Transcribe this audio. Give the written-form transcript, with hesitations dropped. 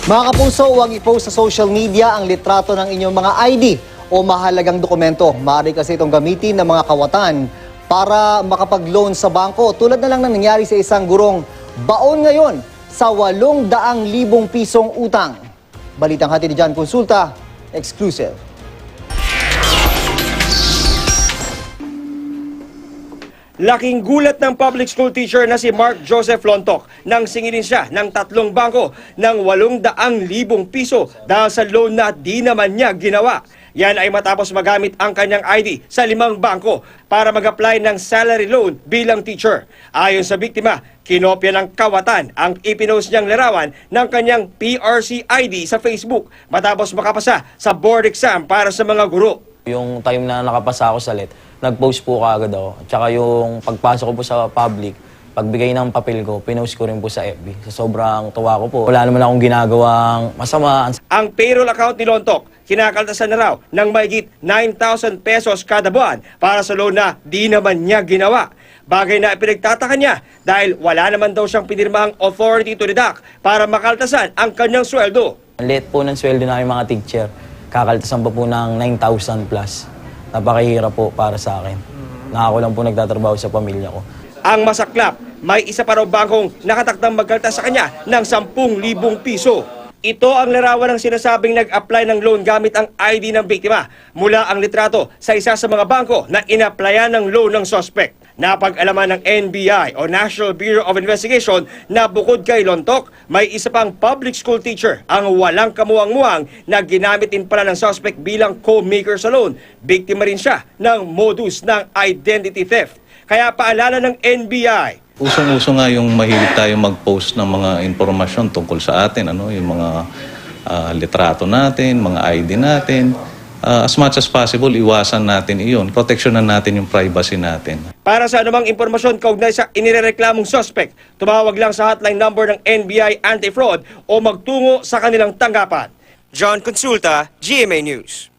Mga kapuso, huwag i-post sa social media ang litrato ng inyong mga ID o mahalagang dokumento. Maaari kasi itong gamitin ng mga kawatan para makapag-loan sa bangko. Tulad na lang ng nangyari sa isang gurong baon ngayon sa 800,000 pisong utang. Balitang hatid ni John Consulta, exclusive. Laking gulat ng public school teacher na si Mark Joseph Lontok nang singilin siya ng 3 bangko ng 800,000 piso dahil sa loan na di naman niya ginawa. Yan ay matapos magamit ang kanyang ID sa 5 bangko para mag-apply ng salary loan bilang teacher. Ayon sa biktima, kinopya ng kawatan ang ipinost niyang larawan ng kanyang PRC ID sa Facebook matapos makapasa sa board exam para sa mga guro. Yung time na nakapasa ako sa LET, nag-post po kaagad ako. At saka yung pagpasok ko po sa public, pagbigay ng papel ko, pinost ko rin po sa FB. Sa sobrang tuwa ko po. Wala naman akong ginagawang masama. Ang payroll account ni Lontok, kinakaltasan na raw ng mahigit 9,000 pesos kada buwan para sa loan na di naman niya ginawa. Bagay na ipinagtataka niya dahil wala naman daw siyang pinirmahang authority to deduct para makaltasan ang kanyang sweldo. Ang liit po ng sweldo namin mga teacher, kakaltasan pa po ng 9,000 plus. Napakahirap po para sa akin. Ako lang po nagtatrabaho sa pamilya ko. Ang masaklap, may isa pa raw bangkong nakatakdang magkaltas sa kanya ng 10,000 piso. Ito ang larawan ng sinasabing nag-apply ng loan gamit ang ID ng biktima mula ang litrato sa isa sa mga bangko na in-applyan ng loan ng suspect. Napag-alaman ng NBI o National Bureau of Investigation na bukod kay Lontok, may isa pang public school teacher ang walang kamuwang-muwang na ginamit din pala ng suspect bilang co-maker sa loan. Biktima rin siya ng modus ng identity theft. Kaya paalala ng NBI, usong-uso nga yung mahilig tayo mag-post ng mga impormasyon tungkol sa atin, yung mga litrato natin, mga ID natin. As much as possible, iwasan natin iyon. Proteksyonan natin yung privacy natin. para sa anumang impormasyon kaugnay sa inirereklamong suspect, tumawag lang sa hotline number ng NBI Anti-Fraud o magtungo sa kanilang tanggapan. John Consulta, GMA News.